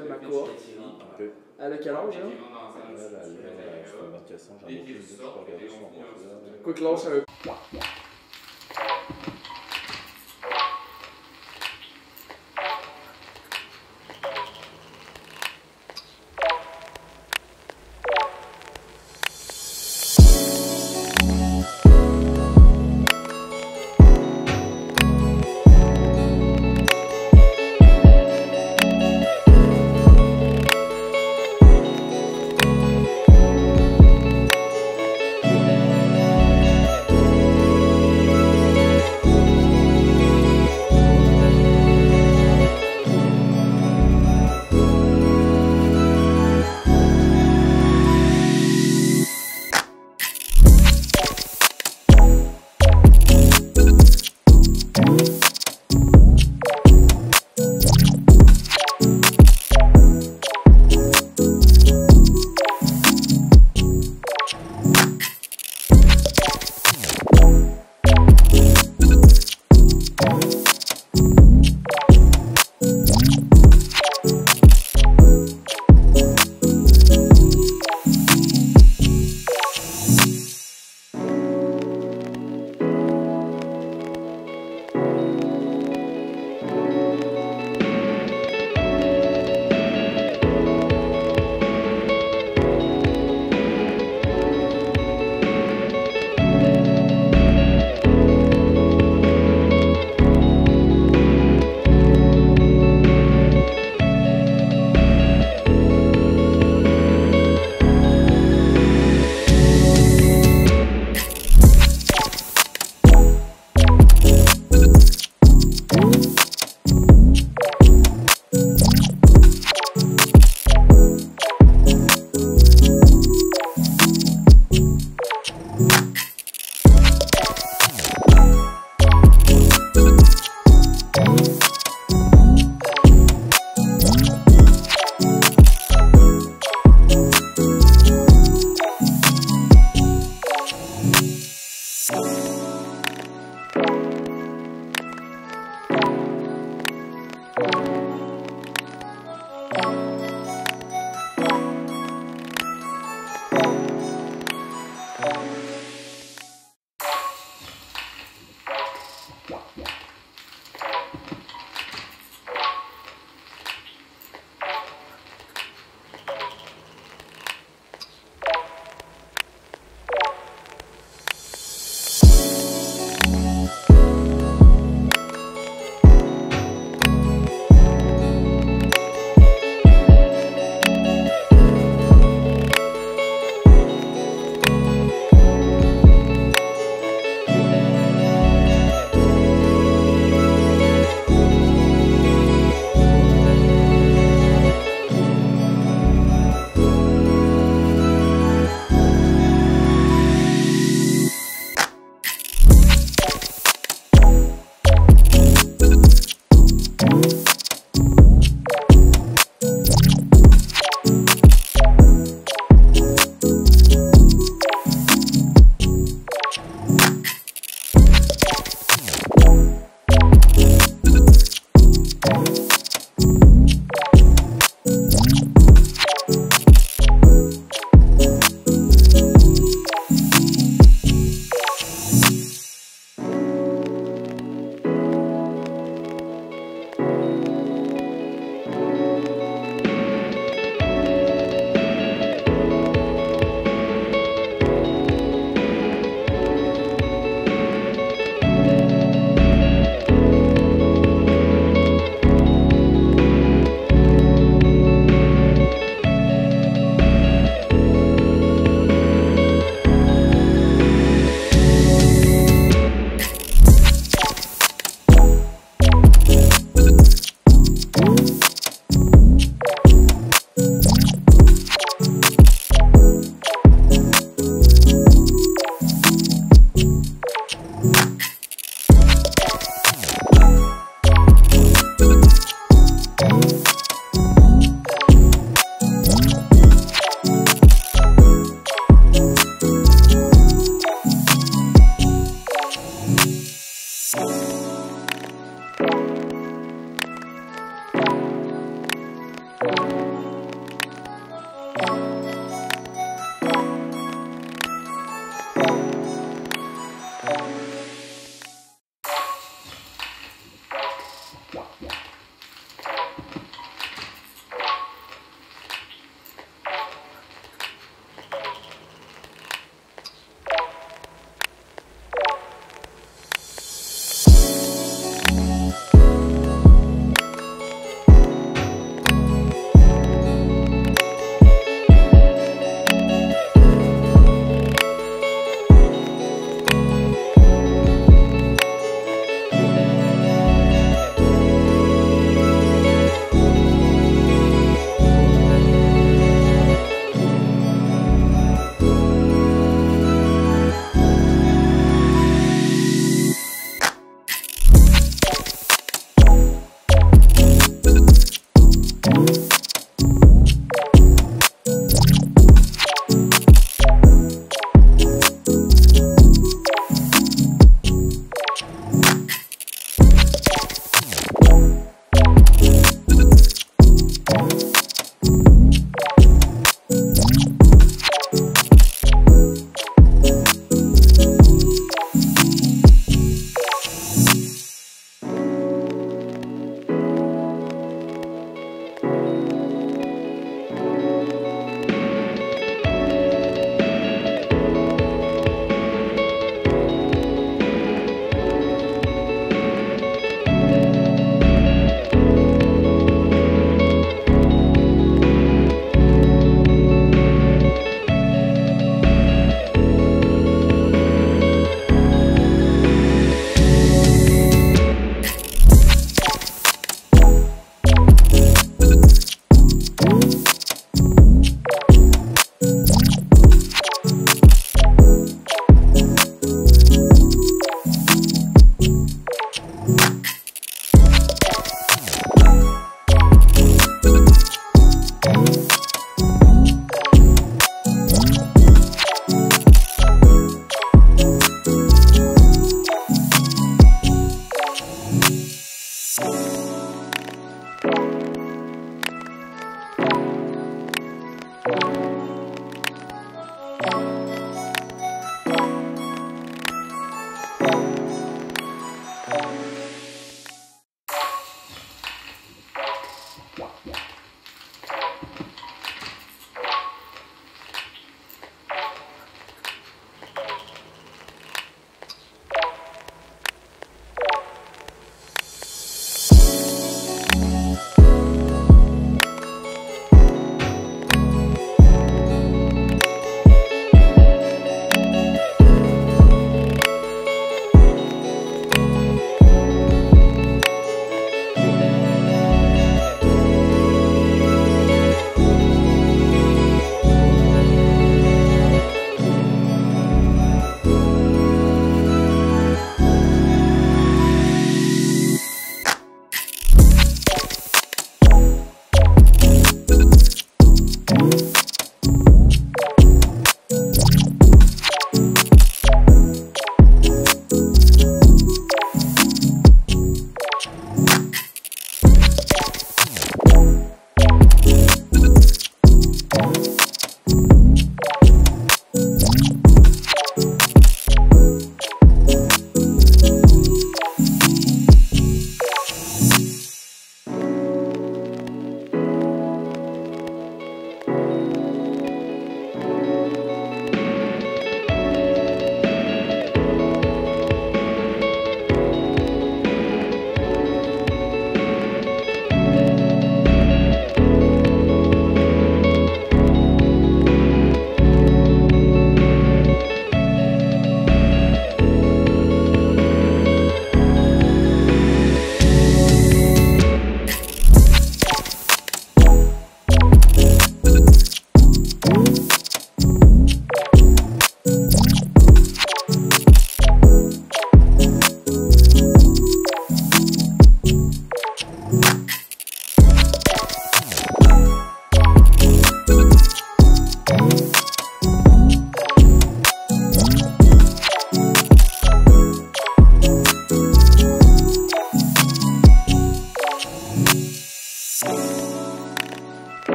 de ma cohorte. Elle a quel âge, hein? C'est une bonne question, j'en ai aucune idée, je peux regarder sur mon profil. Quick l'âge,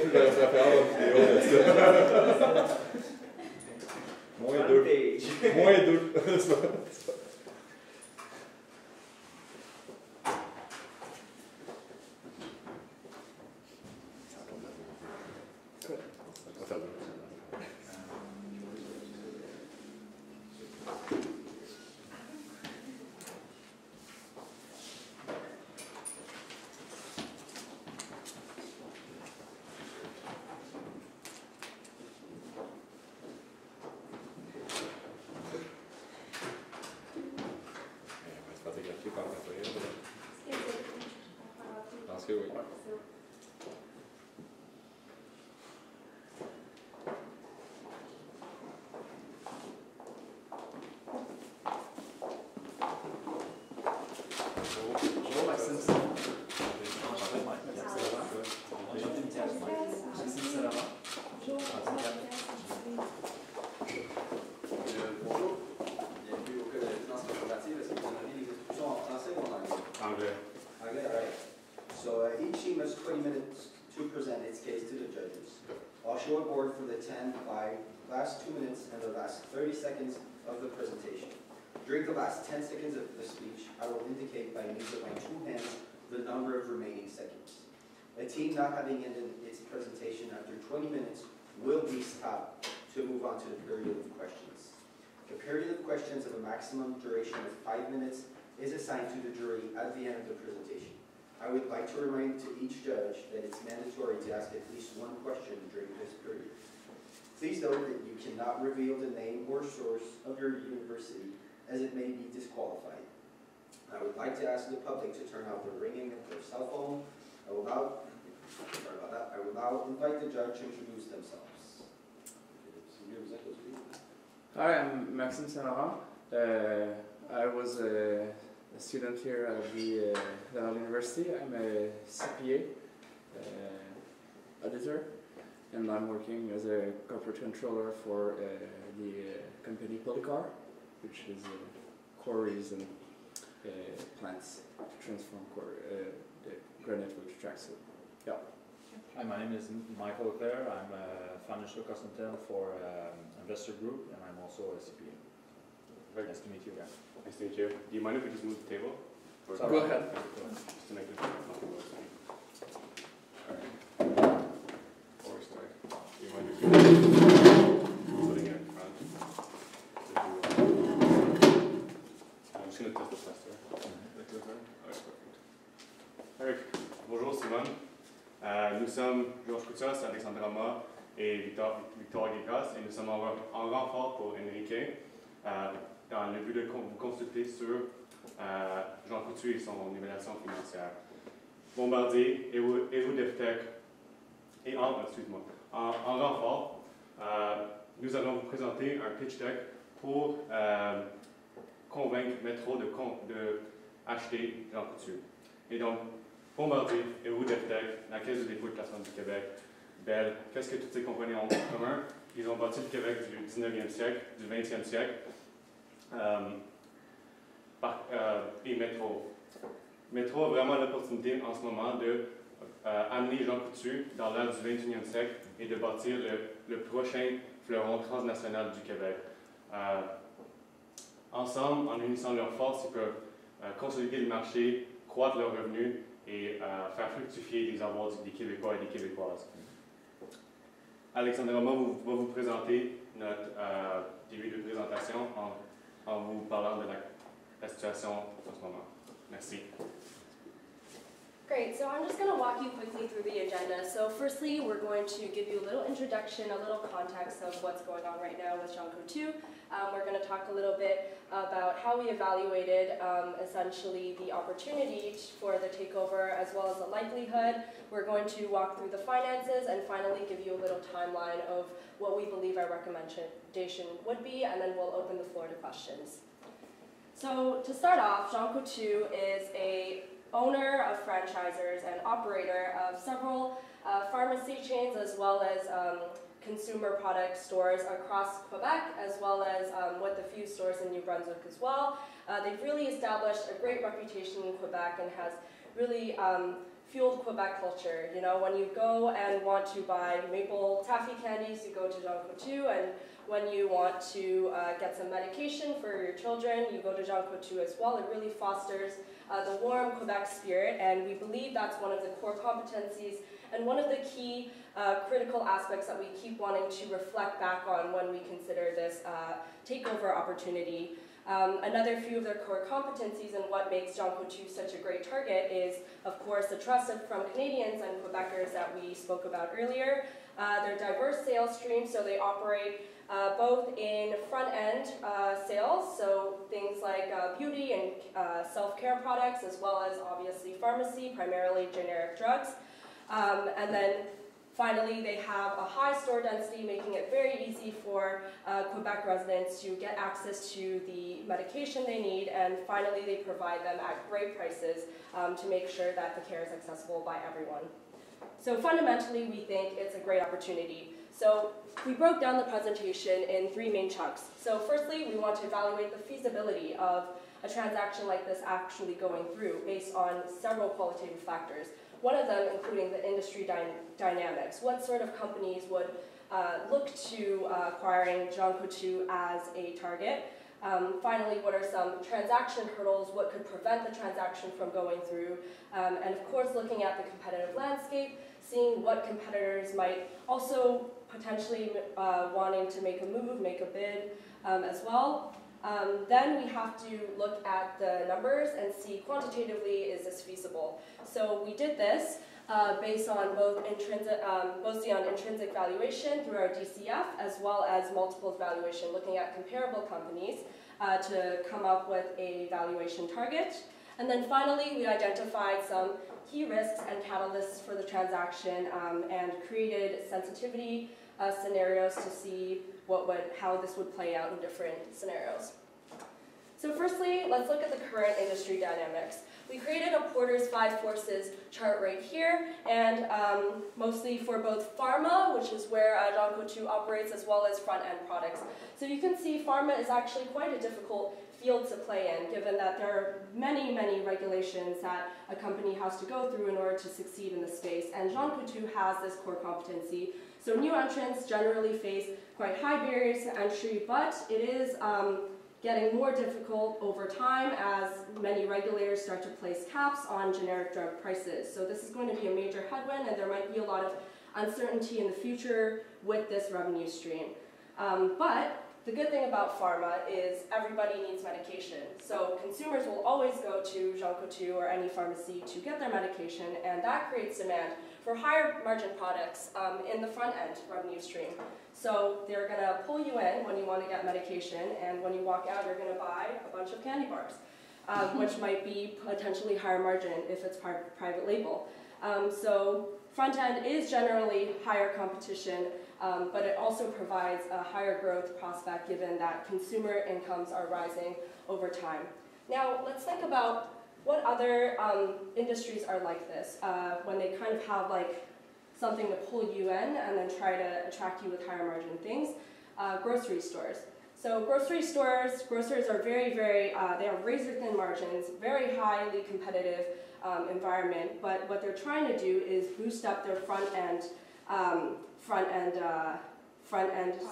faire la vidéo de ça. Moins 2. Moins 2. Je pense que oui. Bonjour Maxime. Bonjour, bienvenue au cas de finance corporative. Est-ce que vous avez des instructions en français ou en anglais? Anglais. Anglais, all right. So each team has 20 minutes to present its case to the judges. I'll show a board for the 10 by last 2 minutes and the last 30 seconds of the presentation. During the last 10 seconds of the speech, I will indicate by means of my two hands the number of remaining seconds. A team not having ended its presentation after 20 minutes will be stopped to move on to the period of questions. The period of questions of a maximum duration of 5 minutes is assigned to the jury at the end of the presentation. I would like to remind to each judge that it's mandatory to ask at least one question during this period. Please note that you cannot reveal the name or source of your university, as it may be disqualified. I would like to ask the public to turn off the ringing of their cell phone. I will now invite the judge to introduce themselves. Hi, I'm Maxime Saint-Laurent. I was a student here at the Laval University. I'm a CPA auditor, and I'm working as a corporate controller for the company Polycar, which is quarries and plants to transform the granite wood tracks. So, yeah. Hi, my name is Michael Leclerc. I'm a financial consultant for Investor Group, and I'm also a CPA. Very nice to meet you guys. Nice to meet you. Do you mind if we just move the table? Go ahead. Just to make it comfortable. Alright. Before we start, do you mind if we putting it in front? I'm just going to test the tester. Alright. Bonjour Simone. Nous sommes Georges Coutas, Alexandre Rama et Victor Aguigas, et nous sommes en renfort pour Enrique dans le but de vous consulter sur Jean Coutu et son évaluation financière. Bombardier, Deftech et en renfort, nous allons vous présenter un pitch deck pour convaincre Métro de acheter Jean Coutu. Et donc, Bombardier, Deftech, la Caisse de dépôt et de placement du Québec, Bell, qu'est-ce que toutes ces compagnies ont en commun? Ils ont bâti le Québec du 19e siècle, du 20e siècle. Et Métro. Métro a vraiment l'opportunité en ce moment de amener Jean Coutu dans l'ère du 21e siècle et de bâtir le prochain fleuron transnational du Québec. Ensemble, en unissant leurs forces, ils peuvent consolider le marché, croître leurs revenus et faire fructifier les avoirs des Québécois et des Québécoises. Alexandre Rama va vous présenter notre début de présentation en vous parlant de la situation en ce moment. Merci. Great, so I'm just going to walk you quickly through the agenda. So firstly, we're going to give you a little introduction, a little context of what's going on right now with Jean Coutu. We're going to talk a little bit about how we evaluated essentially the opportunity for the takeover as well as the likelihood. We're going to walk through the finances and finally give you a little timeline of what we believe our recommendation would be, and then we'll open the floor to questions. So to start off, Jean Coutu is a owner of franchisers and operator of several pharmacy chains as well as consumer product stores across Quebec, as well as with a few stores in New Brunswick as well. They've really established a great reputation in Quebec and has really fueled Quebec culture. You know, when you go and want to buy maple taffy candies, you go to Jean Coutu, and when you want to get some medication for your children, you go to Jean Coutu as well. It really fosters the warm Quebec spirit, and we believe that's one of the core competencies and one of the key critical aspects that we keep wanting to reflect back on when we consider this takeover opportunity. Another few of their core competencies and what makes Jean Coutu such a great target is, of course, the trust from Canadians and Quebecers that we spoke about earlier. Their diverse sales streams, so they operate both in front-end sales, so things like beauty and self-care products, as well as obviously pharmacy, primarily generic drugs. And then finally, they have a high store density, making it very easy for Quebec residents to get access to the medication they need. And finally, they provide them at great prices to make sure that the care is accessible by everyone. So fundamentally, we think it's a great opportunity. So we broke down the presentation in 3 main chunks. So firstly, we want to evaluate the feasibility of a transaction like this actually going through based on several qualitative factors. One of them including the industry dynamics. What sort of companies would look to acquiring Jean Coutu as a target? Finally, what are some transaction hurdles? What could prevent the transaction from going through? And of course, looking at the competitive landscape, seeing what competitors might also potentially wanting to make a move, make a bid as well. Then we have to look at the numbers and see quantitatively, is this feasible? So we did this based on mostly on intrinsic valuation through our DCF, as well as multiples valuation, looking at comparable companies to come up with a valuation target. And then finally, we identified some key risks and catalysts for the transaction and created sensitivity scenarios to see how this would play out in different scenarios. So firstly, let's look at the current industry dynamics. We created a Porter's 5 forces chart right here, and mostly for both pharma, which is where Jean Coutu operates, as well as front-end products. So you can see pharma is actually quite a difficult field to play in, given that there are many, many regulations that a company has to go through in order to succeed in the space, and Jean Coutu has this core competency. So new entrants generally face quite high barriers to entry, but it is getting more difficult over time as many regulators start to place caps on generic drug prices. So this is going to be a major headwind, and there might be a lot of uncertainty in the future with this revenue stream. But the good thing about pharma is everybody needs medication. So consumers will always go to Jean Coutu or any pharmacy to get their medication, and that creates demand for higher margin products in the front end revenue stream. So they're going to pull you in when you want to get medication, and when you walk out, you're going to buy a bunch of candy bars, which might be potentially higher margin if it's private label. So front end is generally higher competition, but it also provides a higher growth prospect given that consumer incomes are rising over time. Now, let's think about what other industries are like this when they kind of have like something to pull you in and then try to attract you with higher margin things. Grocery stores. So grocers are very, they have razor thin margins, very highly competitive environment, but what they're trying to do is boost up their front end,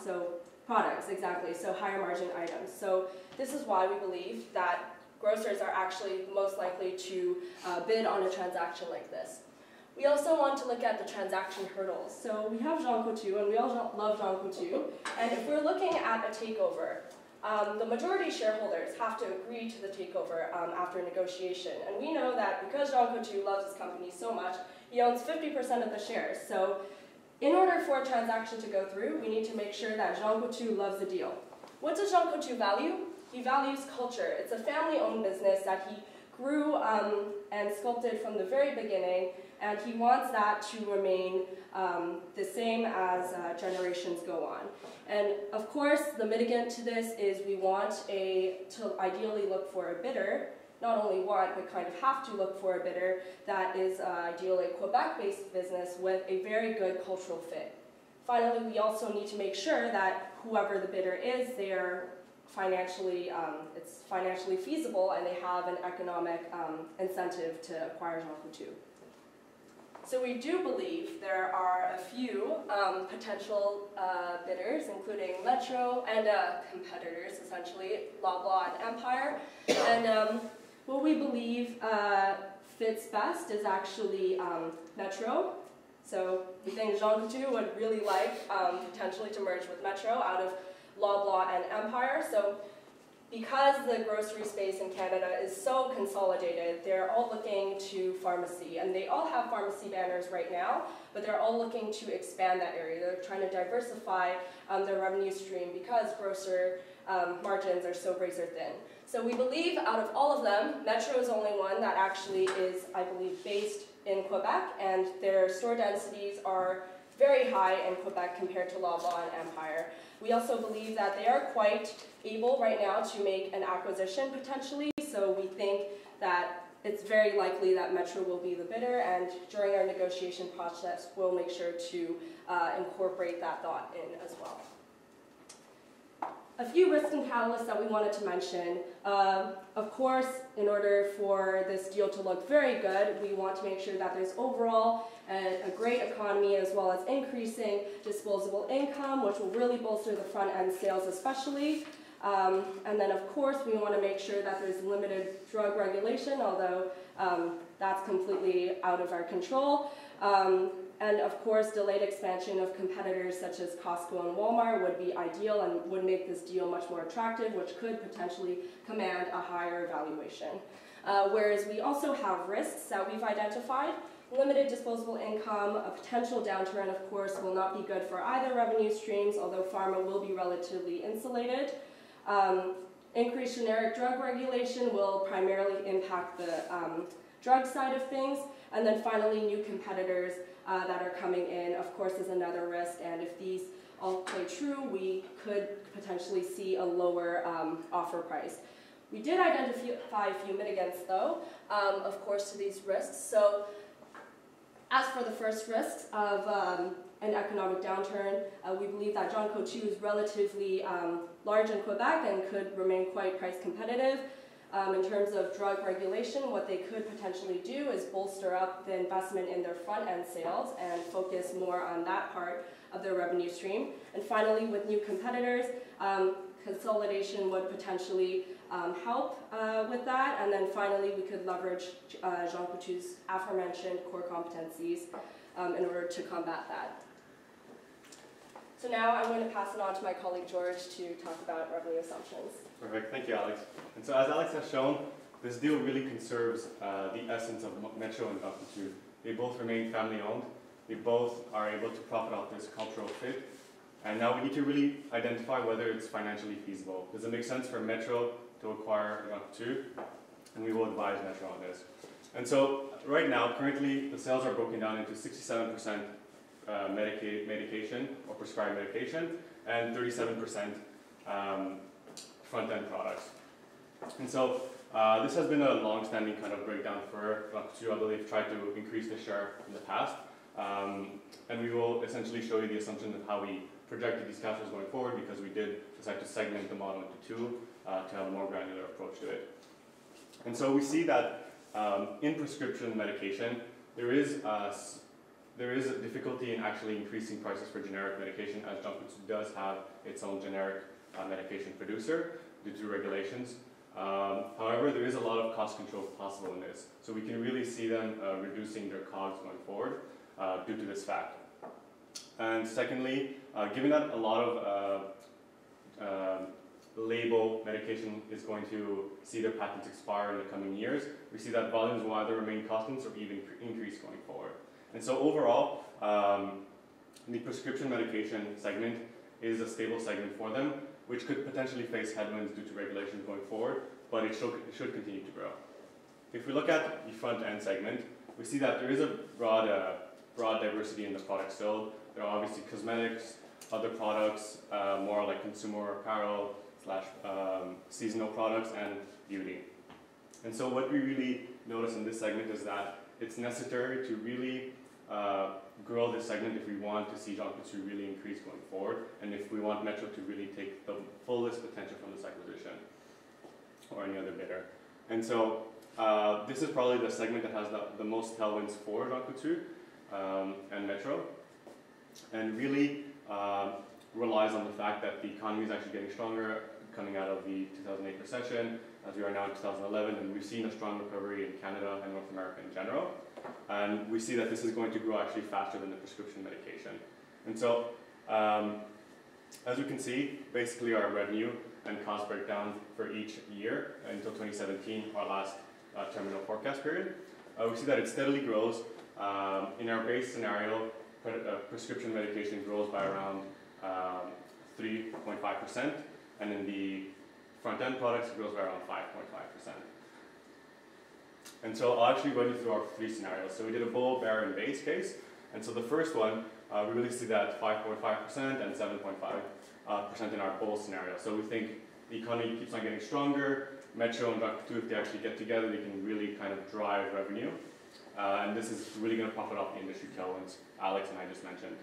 so products, exactly, so higher margin items. So this is why we believe that grocers are actually most likely to bid on a transaction like this. We also want to look at the transaction hurdles. So we have Jean Coutu, and we all love Jean Coutu, and if we're looking at a takeover, the majority shareholders have to agree to the takeover after negotiation. And we know that because Jean Coutu loves his company so much, he owns 50% of the shares. So in order for a transaction to go through, we need to make sure that Jean Coutu loves the deal. What does Jean Coutu value? He values culture. It's a family-owned business that he grew and sculpted from the very beginning, and he wants that to remain the same as generations go on. And of course, the mitigant to this is we want to ideally look for a bidder, not only want, but kind of have to look for a bidder that is ideally a Quebec-based business with a very good cultural fit. Finally, we also need to make sure that whoever the bidder is, they are financially, it's financially feasible and they have an economic incentive to acquire Jean Coutu. So we do believe there are a few potential bidders, including Metro and competitors, essentially, Loblaw and Empire. And what we believe fits best is actually Metro. So we think Jean Coutu would really like potentially to merge with Metro out of Loblaw and Empire. So because the grocery space in Canada is so consolidated, they're all looking to pharmacy, and they all have pharmacy banners right now, but they're all looking to expand that area. They're trying to diversify their revenue stream because grocer margins are so razor thin. So we believe out of all of them, Metro is the only one that actually is, I believe, based in Quebec, and their store densities are very high in Quebec compared to Loblaw and Empire. We also believe that they are quite able right now to make an acquisition potentially, so we think that it's very likely that Metro will be the bidder, and during our negotiation process, we'll make sure to incorporate that thought in as well. A few risks and catalysts that we wanted to mention. Of course, in order for this deal to look very good, we want to make sure that there's overall a great economy as well as increasing disposable income, which will really bolster the front-end sales especially. And then, of course, we want to make sure that there's limited drug regulation, although that's completely out of our control. And of course, delayed expansion of competitors such as Costco and Walmart would be ideal and would make this deal much more attractive, which could potentially command a higher valuation. Whereas we also have risks that we've identified. Limited disposable income, a potential downturn, of course, will not be good for either revenue streams, although pharma will be relatively insulated. Increased generic drug regulation will primarily impact the drug side of things. And then finally, new competitors that are coming in, of course, is another risk. And if these all play true, we could potentially see a lower offer price. We did identify a few mitigants, though, of course, to these risks. So as for the first risks of an economic downturn, we believe that Jean Coutu is relatively large in Quebec and could remain quite price competitive. In terms of drug regulation, what they could potentially do is bolster up the investment in their front-end sales and focus more on that part of their revenue stream. And finally, with new competitors, consolidation would potentially help with that. And then finally, we could leverage Jean Coutu's aforementioned core competencies in order to combat that. So now I'm going to pass it on to my colleague George to talk about revenue assumptions. Perfect, thank you, Alex. And so as Alex has shown, this deal really conserves the essence of Metro and Jean Coutu. They both remain family-owned. They both are able to profit off this cultural fit. And now we need to really identify whether it's financially feasible. Does it make sense for Metro to acquire Jean Coutu? And we will advise Metro on this. And so right now, currently, the sales are broken down into 67% medication or prescribed medication and 37% front-end products. And so this has been a long-standing kind of breakdown for Jean Coutu. I believe tried to increase the share in the past. And we will essentially show you the assumption of how we projected these cash flows going forward, because we did decide to segment the model into two to have a more granular approach to it. And so we see that in prescription medication, there is a difficulty in actually increasing prices for generic medication, as Jean Coutu does have its own generic medication producer due to regulations. However, there is a lot of cost control possible in this. So we can really see them reducing their COGS going forward due to this fact. And secondly, given that a lot of label medication is going to see their patents expire in the coming years, we see that volumes will either remain constant or even increase going forward. And so overall, the prescription medication segment is a stable segment for them, which could potentially face headwinds due to regulations going forward, but it should continue to grow. If we look at the front-end segment, we see that there is a broad diversity in the products sold. There are obviously cosmetics, other products, more like consumer apparel / seasonal products, and beauty. And so what we really notice in this segment is that it's necessary to really grow this segment if we want to see Jean Coutu really increase going forward, and if we want Metro to really take the fullest potential from this acquisition, or any other bidder. And so this is probably the segment that has the most tailwinds for Jean Coutu. and Metro, and really relies on the fact that the economy is actually getting stronger coming out of the 2008 recession, as we are now in 2011, and we've seen a strong recovery in Canada and North America in general. And we see that this is going to grow actually faster than the prescription medication. And so, as you can see, basically our revenue and cost breakdown for each year until 2017, our last terminal forecast period. We see that it steadily grows. In our base scenario, prescription medication grows by around 3.5%, and in the front-end products, it grows by around 5.5%. And so I'll actually run you through our three scenarios. So we did a bull, bear, and base case. And so the first one, we really see that 5.5% and 7.5% in our bull scenario. So we think the economy keeps on getting stronger. Metro and Dr. 2, if they actually get together, they can really kind of drive revenue. And this is really going to profit off the industry tailwinds Alex and I just mentioned.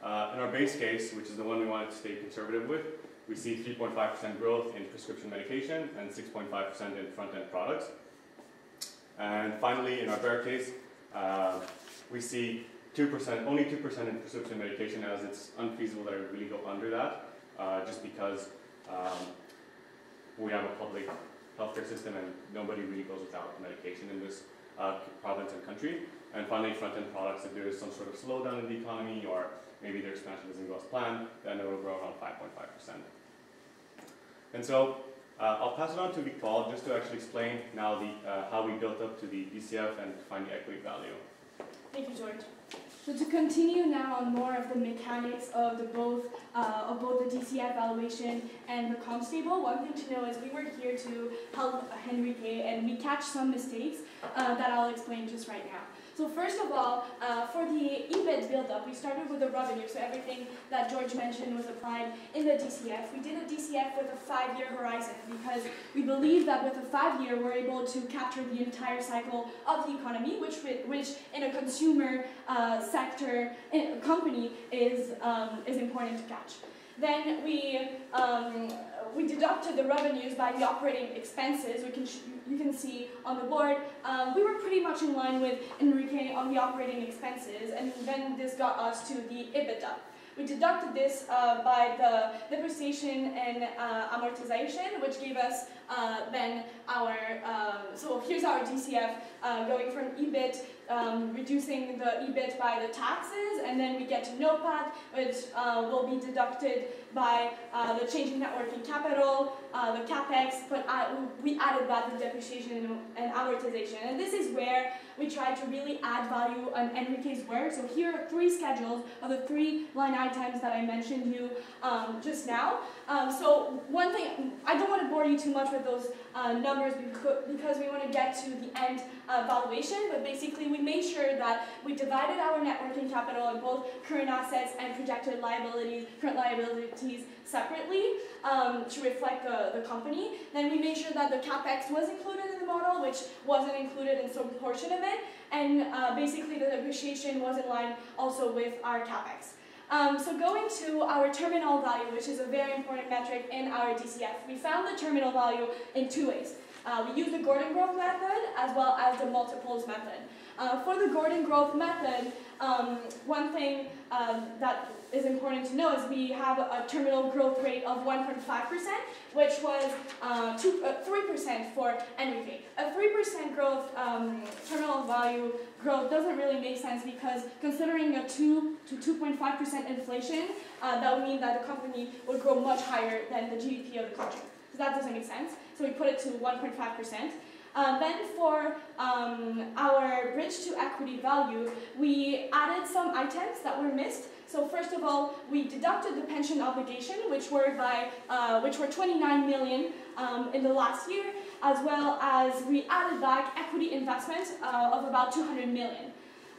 In our base case, which is the one we wanted to stay conservative with, we see 3.5% growth in prescription medication and 6.5% in front-end products. And finally, in our bear case, we see only 2% in prescription medication, as it's unfeasible that it would really go under that, just because we have a public healthcare system and nobody really goes without medication in this province and country. And finally, front-end products, if there is some sort of slowdown in the economy or maybe their expansion doesn't go as planned, then it will grow around 5.5%. And so I'll pass it on to Victor just to actually explain now how we built up to the DCF and find the equity value. Thank you, George. So to continue now on more of the mechanics of both the DCF valuation and the comps table, one thing to know is we were here to help Henrique, and we catch some mistakes that I'll explain just right now. So first of all, for the EBIT build-up, we started with the revenue, so everything that George mentioned was applied in the DCF. We did a DCF with a 5-year horizon because we believe that with a 5-year, we're able to capture the entire cycle of the economy, which in a consumer sector company is important to catch. Then we deducted the revenues by the operating expenses. You can see on the board, we were pretty much in line with Enrique on the operating expenses, and then this got us to the EBITDA. We deducted this by the depreciation and amortization, which gave us then our, so here's our DCF going from EBIT, reducing the EBIT by the taxes, and then we get to NOPAT, which will be deducted by the change in net working capital, the CapEx, but we added back the depreciation and amortization. And this is where we try to really add value on Enrique's work. So here are 3 schedules of the 3 line items that I mentioned you just now. So one thing, I don't want to bore you too much with those numbers because we want to get to the end valuation, but basically we made sure that we divided our net working capital in both current assets and projected liabilities, current liabilities separately to reflect the company. Then we made sure that the CapEx was included in the model, which wasn't included in some portion of it, and basically the depreciation was in line also with our CapEx. So going to our terminal value, which is a very important metric in our DCF, we found the terminal value in 2 ways. We used the Gordon growth method as well as the multiples method. For the Gordon growth method, one thing that is important to know is we have a terminal growth rate of 1.5%, which was 3% for Enrique. A 3% growth, terminal value growth doesn't really make sense because considering a 2 to 2.5% inflation, that would mean that the company would grow much higher than the GDP of the country. So that doesn't make sense. So we put it to 1.5%. Then for our bridge to equity value, we added some items that were missed. So first of all, we deducted the pension obligation, which were 29 million in the last year, as well as we added back equity investment of about 200 million.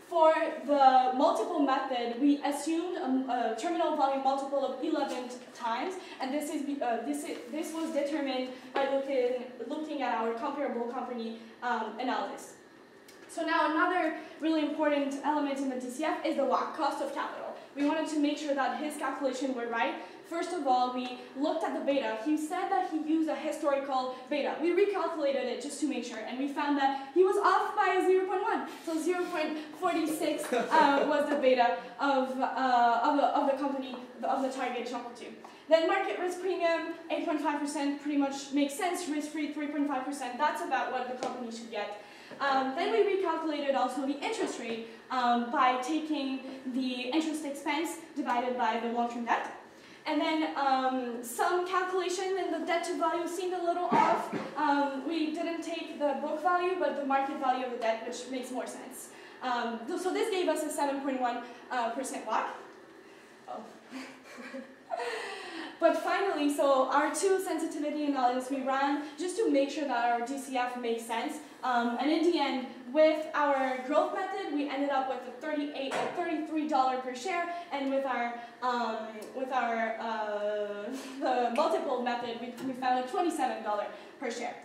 For the multiple method, we assumed a terminal value multiple of 11 times, and this was determined by looking at our comparable company analysis. So now another really important element in the DCF is the WACC, cost of capital. we wanted to make sure that his calculations were right. First of all, we looked at the beta. He said that he used a historical beta. We recalculated it just to make sure, and we found that he was off by 0.1. So 0.46 was the beta of the company, of the target Shankle 2. Then market risk premium, 8.5% pretty much makes sense. Risk-free, 3.5%. That's about what the company should get. Then we recalculated also the interest rate by taking the interest expense divided by the long-term debt. And then some calculation in the debt to value seemed a little off. We didn't take the book value, but the market value of the debt, which makes more sense. So this gave us a 7.1% WACC. Oh. But finally, so our two sensitivity analysis we ran just to make sure that our DCF makes sense. And in the end, with our growth method, we ended up with a $33 per share, and with our the multiple method, we found a $27 per share.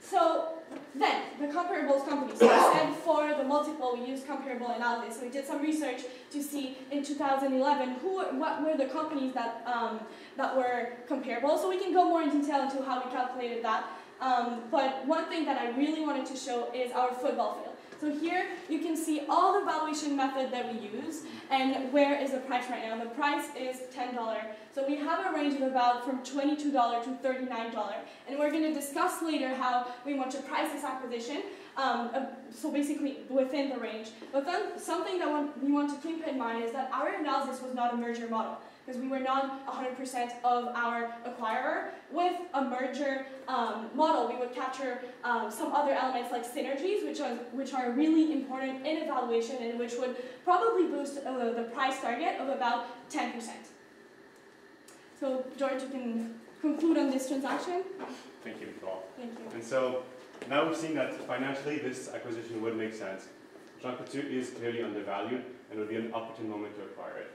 So then, the comparables company. So I said for the multiple, we used comparable analysis. So we did some research to see in 2011 what were the companies that that were comparable. So we can go more in detail into how we calculated that. But one thing that I really wanted to show is our football field. So here you can see all the valuation method that we use and where is the price right now. The price is $10. So we have a range of about from $22 to $39. And we're going to discuss later how we want to price this acquisition. So basically within the range. But then something that we want to keep in mind is that our analysis was not a merger model, because we were not 100% of our acquirer. With a merger model, we would capture some other elements like synergies, which are really important in evaluation and which would probably boost the price target of about 10%. So George, you can conclude on this transaction. Thank you, Nicole. Thank you. And so now we've seen that financially this acquisition would make sense. Shankle 2 is clearly undervalued and would be an opportune moment to acquire it.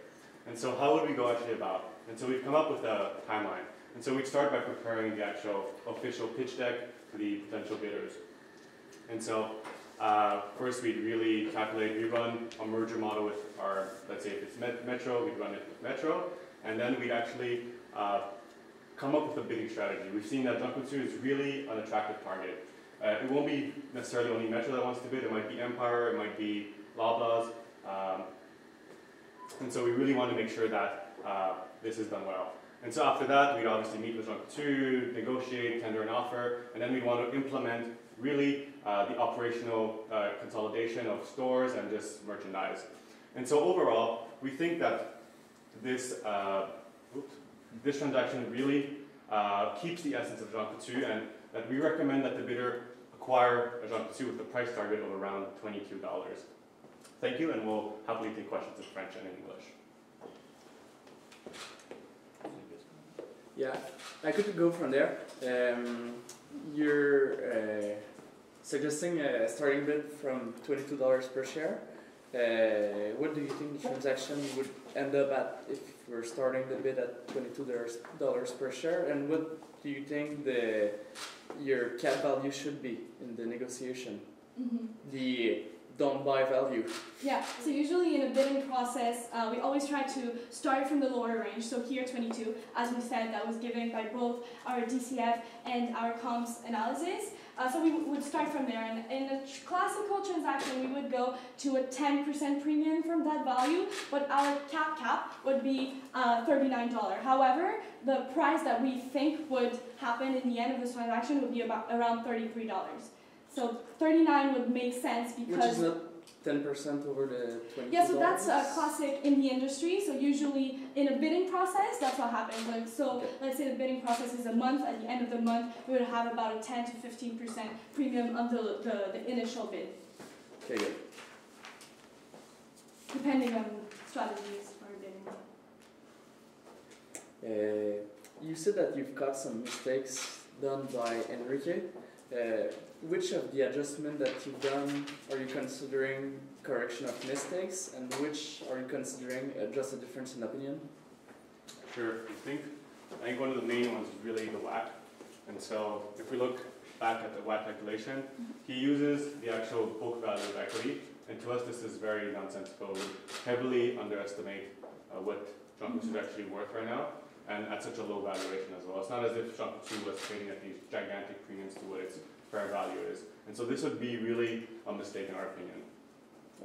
And so how would we go actually about? And so we've come up with a timeline. And so we'd start by preparing the actual official pitch deck to the potential bidders. And so first we'd really calculate, we run a merger model with our, let's say if it's Metro, we'd run it with Metro. And then we'd actually come up with a bidding strategy. We've seen that Shankle 2 is really an attractive target. It won't be necessarily only Metro that wants to bid, it might be Empire, it might be Loblaws. And so we really want to make sure that this is done well. And so after that, we'd obviously meet with Shankle 2, negotiate, tender an offer, and then we'd want to implement really the operational consolidation of stores and just merchandise. And so overall, we think that this, this transaction really keeps the essence of Shankle 2, and that we recommend that the bidder acquire a Shankle 2 with the price target of around $22. Thank you, and we'll happily take questions in French and in English. Yeah, I could go from there. You're suggesting a starting bid from $22 per share. What do you think the transaction would end up at if we're starting the bid at $22 per share? And what do you think your cap value should be in the negotiation? Mm-hmm. The don't buy value. Yeah, so usually in a bidding process, we always try to start from the lower range. So here 22, as we said, that was given by both our DCF and our comps analysis. So we would start from there, and in a classical transaction, we would go to a 10% premium from that value, but our cap would be $39. However, the price that we think would happen in the end of this transaction would be around $33. So 39 would make sense because... Which is not 10% over the $22? Yeah, so that's classic in the industry. So usually in a bidding process, that's what happens. Like, so okay. Let's say the bidding process is a month. At the end of the month, we would have about a 10 to 15% premium on the initial bid. Okay, good. Depending on strategies for bidding. You said that you've got some mistakes done by Enrique. Which of the adjustment that you've done are you considering correction of mistakes, and which are you considering just a difference in opinion? Sure, I think one of the main ones is really the WACC. And so if we look back at the WACC calculation, he uses the actual book value of equity, and to us this is very nonsensical. We heavily underestimate what Jean Coutu is actually worth right now, and at such a low valuation as well. It's not as if Jean Coutu was trading at these gigantic premiums to what its fair value is. And so this would be really a mistake in our opinion.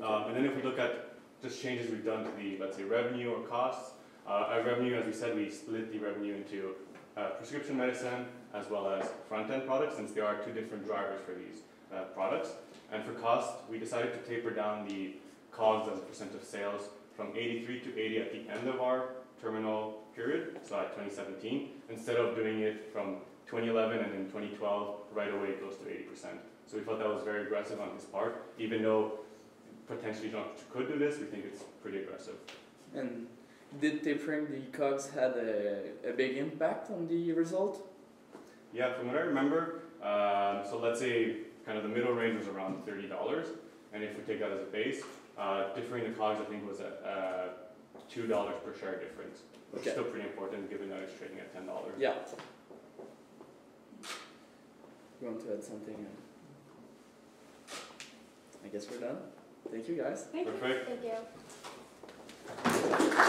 And then if we look at just changes we've done to the, let's say, revenue or costs, our revenue, as we said, we split the revenue into prescription medicine as well as front-end products, since there are two different drivers for these products. And for cost, we decided to taper down the COGS as a percent of sales from 83 to 80 at the end of our terminal period, so at 2017, instead of doing it from 2011 and in 2012 right away close to 80%. So we thought that was very aggressive on his part. Even though potentially Jean could do this, we think it's pretty aggressive. And did tapering the COGS had a big impact on the result? Yeah, from what I remember, so let's say kind of the middle range was around $30, and if we take that as a base, differing the COGS I think was at $2 per share difference, which is still pretty important given that it's trading at $10. Yeah. You want to add something? I guess we're done. Thank you guys. Thank you. Perfect. Thank you.